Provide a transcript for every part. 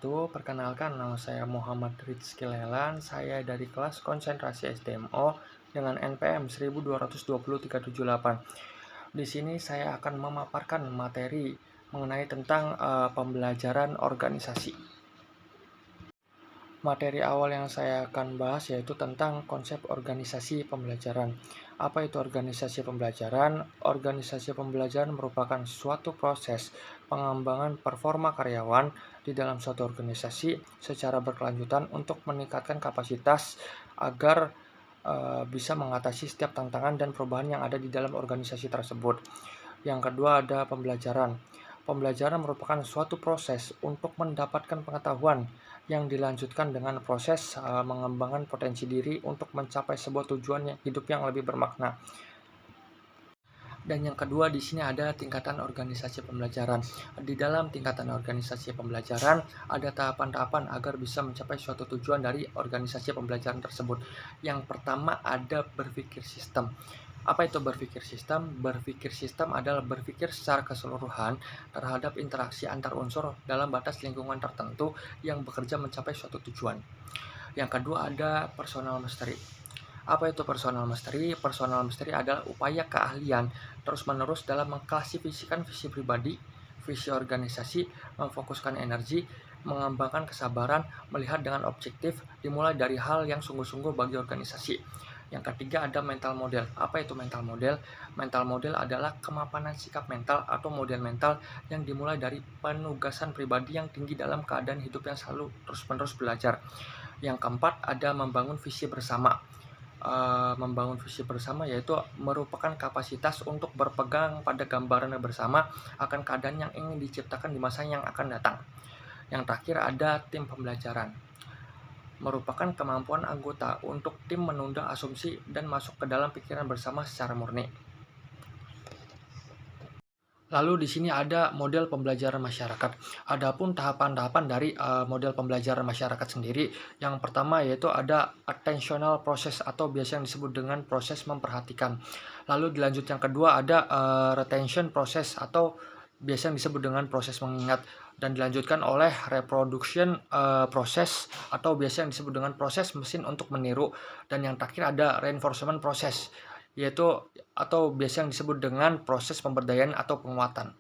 wabarakatuh. Perkenalkan, nama saya Muhammad Rizky Lelan. Saya dari kelas konsentrasi SDMO dengan NPM 1220378. Di sini saya akan memaparkan materi mengenai tentang pembelajaran organisasi. Materi awal yang saya akan bahas yaitu tentang konsep organisasi pembelajaran. Apa itu organisasi pembelajaran? Organisasi pembelajaran merupakan suatu proses pengembangan performa karyawan di dalam suatu organisasi secara berkelanjutan untuk meningkatkan kapasitas agar bisa mengatasi setiap tantangan dan perubahan yang ada di dalam organisasi tersebut. Yang kedua ada pembelajaran. Pembelajaran merupakan suatu proses untuk mendapatkan pengetahuan yang dilanjutkan dengan proses mengembangkan potensi diri untuk mencapai sebuah tujuan hidup yang lebih bermakna. Dan yang kedua di sini ada tingkatan organisasi pembelajaran. Di dalam tingkatan organisasi pembelajaran ada tahapan-tahapan agar bisa mencapai suatu tujuan dari organisasi pembelajaran tersebut. Yang pertama ada berpikir sistem. Apa itu berpikir sistem? Berpikir sistem adalah berpikir secara keseluruhan terhadap interaksi antar unsur dalam batas lingkungan tertentu yang bekerja mencapai suatu tujuan. Yang kedua ada personal mastery. Apa itu personal mastery? Personal mastery adalah upaya keahlian terus-menerus dalam mengklasifikasikan visi pribadi, visi organisasi, memfokuskan energi, mengembangkan kesabaran, melihat dengan objektif, dimulai dari hal yang sungguh-sungguh bagi organisasi. Yang ketiga ada mental model. Apa itu mental model? Mental model adalah kemapanan sikap mental atau model mental yang dimulai dari penugasan pribadi yang tinggi dalam keadaan hidup yang selalu terus-menerus belajar. Yang keempat ada membangun visi bersama. Membangun visi bersama yaitu merupakan kapasitas untuk berpegang pada gambaran bersama akan keadaan yang ingin diciptakan di masa yang akan datang. Yang terakhir ada tim pembelajaran. Merupakan kemampuan anggota untuk tim menunda asumsi dan masuk ke dalam pikiran bersama secara murni. Lalu di sini ada model pembelajaran masyarakat. Adapun tahapan-tahapan dari model pembelajaran masyarakat sendiri, yang pertama yaitu ada attentional process atau biasa yang disebut dengan proses memperhatikan. Lalu dilanjut yang kedua ada retention process atau biasa yang disebut dengan proses mengingat, dan dilanjutkan oleh reproduction process atau biasa yang disebut dengan proses mesin untuk meniru, dan yang terakhir ada reinforcement process yaitu atau biasa yang disebut dengan proses pemberdayaan atau penguatan.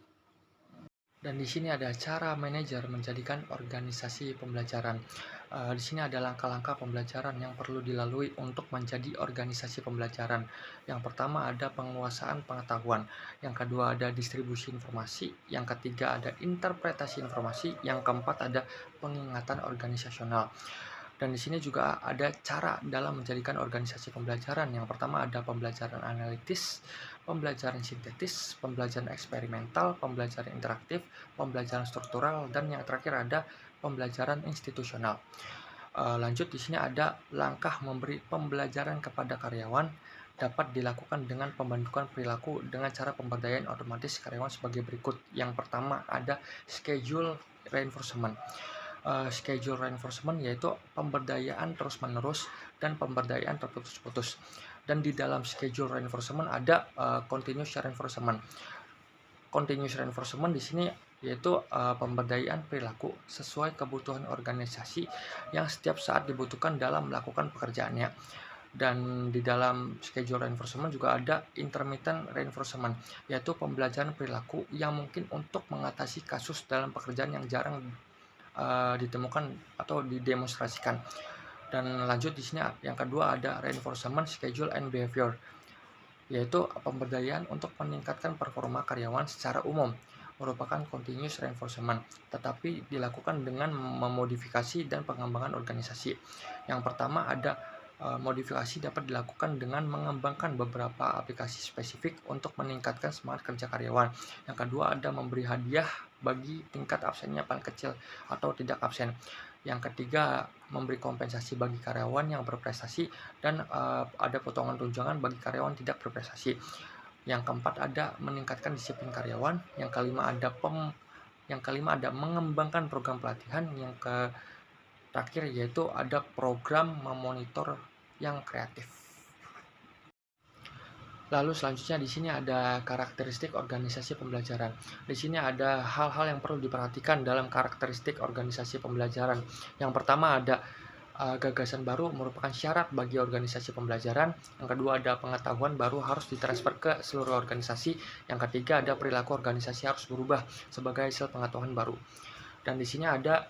Dan di sini ada cara manajer menjadikan organisasi pembelajaran. Di sini ada langkah-langkah pembelajaran yang perlu dilalui untuk menjadi organisasi pembelajaran. Yang pertama ada penguasaan pengetahuan, yang kedua ada distribusi informasi, yang ketiga ada interpretasi informasi, yang keempat ada pengingatan organisasional. Dan di sini juga ada cara dalam menjadikan organisasi pembelajaran. Yang pertama ada pembelajaran analitis, pembelajaran sintetis, pembelajaran eksperimental, pembelajaran interaktif, pembelajaran struktural, dan yang terakhir ada pembelajaran institusional. Lanjut di sini ada langkah memberi pembelajaran kepada karyawan dapat dilakukan dengan pembentukan perilaku dengan cara pemberdayaan otomatis karyawan sebagai berikut. Yang pertama ada schedule reinforcement. Schedule reinforcement yaitu pemberdayaan terus-menerus dan pemberdayaan terputus-putus. Dan di dalam schedule reinforcement ada continuous reinforcement. Continuous reinforcement di sini yaitu pemberdayaan perilaku sesuai kebutuhan organisasi yang setiap saat dibutuhkan dalam melakukan pekerjaannya. Dan di dalam schedule reinforcement juga ada intermittent reinforcement, yaitu pembelajaran perilaku yang mungkin untuk mengatasi kasus dalam pekerjaan yang jarang ditemukan atau didemonstrasikan. Dan lanjut di sini yang kedua ada reinforcement schedule and behavior, yaitu pemberdayaan untuk meningkatkan performa karyawan secara umum, merupakan continuous reinforcement, tetapi dilakukan dengan memodifikasi dan pengembangan organisasi. Yang pertama ada modifikasi dapat dilakukan dengan mengembangkan beberapa aplikasi spesifik untuk meningkatkan semangat kerja karyawan. Yang kedua ada memberi hadiah bagi tingkat absennya paling kecil atau tidak absen. Yang ketiga memberi kompensasi bagi karyawan yang berprestasi dan ada potongan tunjangan bagi karyawan tidak berprestasi. Yang keempat ada meningkatkan disiplin karyawan. Yang kelima ada mengembangkan program pelatihan. Yang terakhir yaitu ada program memonitor yang kreatif. Lalu selanjutnya di sini ada karakteristik organisasi pembelajaran. Di sini ada hal-hal yang perlu diperhatikan dalam karakteristik organisasi pembelajaran. Yang pertama ada gagasan baru merupakan syarat bagi organisasi pembelajaran. Yang kedua ada pengetahuan baru harus ditransfer ke seluruh organisasi. Yang ketiga ada perilaku organisasi harus berubah sebagai hasil pengetahuan baru. Dan di sini ada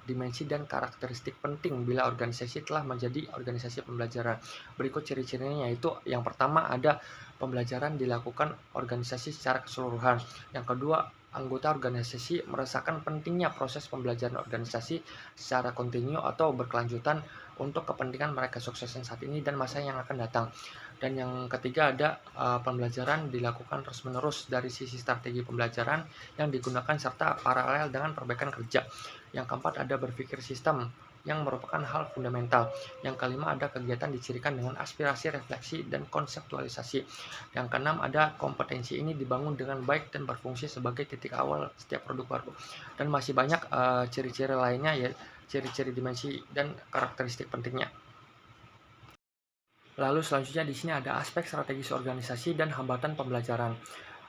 dimensi dan karakteristik penting bila organisasi telah menjadi organisasi pembelajaran. Berikut ciri-cirinya yaitu yang pertama ada pembelajaran dilakukan organisasi secara keseluruhan. Yang kedua, anggota organisasi merasakan pentingnya proses pembelajaran organisasi secara kontinu atau berkelanjutan untuk kepentingan mereka kesuksesan saat ini dan masa yang akan datang. Dan yang ketiga ada pembelajaran dilakukan terus-menerus dari sisi strategi pembelajaran yang digunakan serta paralel dengan perbaikan kerja. Yang keempat ada berpikir sistem yang merupakan hal fundamental. Yang kelima ada kegiatan dicirikan dengan aspirasi, refleksi, dan konseptualisasi. Yang keenam ada kompetensi ini dibangun dengan baik dan berfungsi sebagai titik awal setiap produk baru. Dan masih banyak ciri-ciri lainnya ya, ciri-ciri dimensi dan karakteristik pentingnya. Lalu selanjutnya di sini ada aspek strategis organisasi dan hambatan pembelajaran.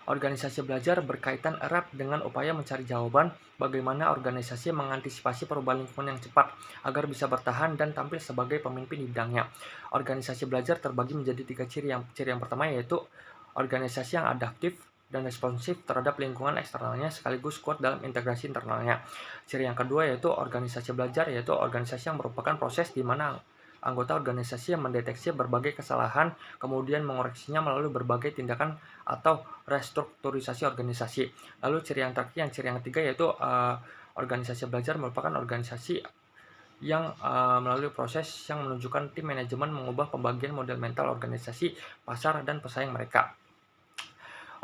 Organisasi belajar berkaitan erat dengan upaya mencari jawaban bagaimana organisasi mengantisipasi perubahan lingkungan yang cepat agar bisa bertahan dan tampil sebagai pemimpin di bidangnya. Organisasi belajar terbagi menjadi 3 ciri. Ciri yang pertama yaitu organisasi yang adaptif dan responsif terhadap lingkungan eksternalnya sekaligus kuat dalam integrasi internalnya. Ciri yang kedua yaitu organisasi belajar, yaitu organisasi yang merupakan proses di mana anggota organisasi yang mendeteksi berbagai kesalahan, kemudian mengoreksinya melalui berbagai tindakan atau restrukturisasi organisasi. Lalu ciri yang terakhir, ciri yang ketiga yaitu organisasi belajar merupakan organisasi yang melalui proses yang menunjukkan tim manajemen mengubah pembagian model mental organisasi, pasar, dan pesaing mereka.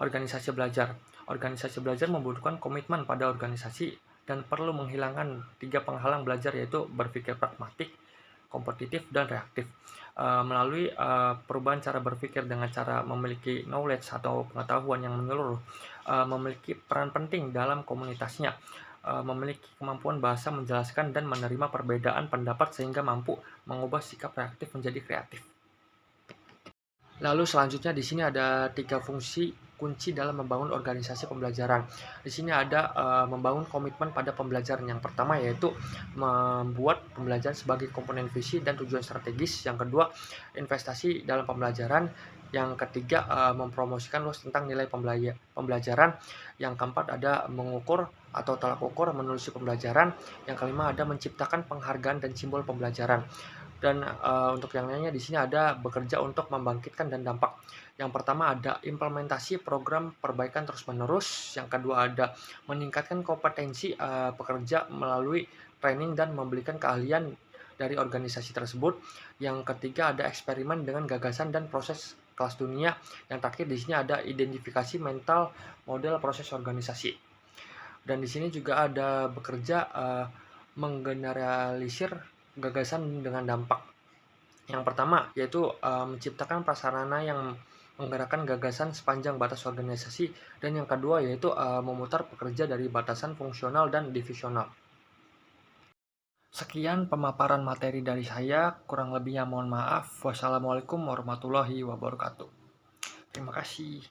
Organisasi belajar. Organisasi belajar membutuhkan komitmen pada organisasi dan perlu menghilangkan 3 penghalang belajar yaitu berpikir pragmatik, kompetitif, dan reaktif. Melalui perubahan cara berpikir dengan cara memiliki knowledge atau pengetahuan yang menyeluruh, memiliki peran penting dalam komunitasnya, memiliki kemampuan bahasa menjelaskan dan menerima perbedaan pendapat sehingga mampu mengubah sikap reaktif menjadi kreatif. Lalu selanjutnya di sini ada 3 fungsi kunci dalam membangun organisasi pembelajaran. Di sini ada membangun komitmen pada pembelajaran. Yang pertama yaitu membuat pembelajaran sebagai komponen visi dan tujuan strategis. Yang kedua, investasi dalam pembelajaran. Yang ketiga, mempromosikan luas tentang nilai pembelajaran. Yang keempat ada mengukur atau tolak ukur menelusuri pembelajaran. Yang kelima ada menciptakan penghargaan dan simbol pembelajaran. Dan untuk yang lainnya di sini ada bekerja untuk membangkitkan dan dampak. Yang pertama ada implementasi program perbaikan terus-menerus. Yang kedua ada meningkatkan kompetensi pekerja melalui training dan memberikan keahlian dari organisasi tersebut. Yang ketiga ada eksperimen dengan gagasan dan proses kelas dunia. Yang terakhir di sini ada identifikasi mental model proses organisasi. Dan di sini juga ada bekerja menggeneralisir gagasan dengan dampak. Yang pertama yaitu menciptakan prasarana yang menggerakkan gagasan sepanjang batas organisasi, dan yang kedua yaitu memutar pekerja dari batasan fungsional dan divisional. Sekian pemaparan materi dari saya, kurang lebihnya mohon maaf. Wassalamualaikum warahmatullahi wabarakatuh. Terima kasih.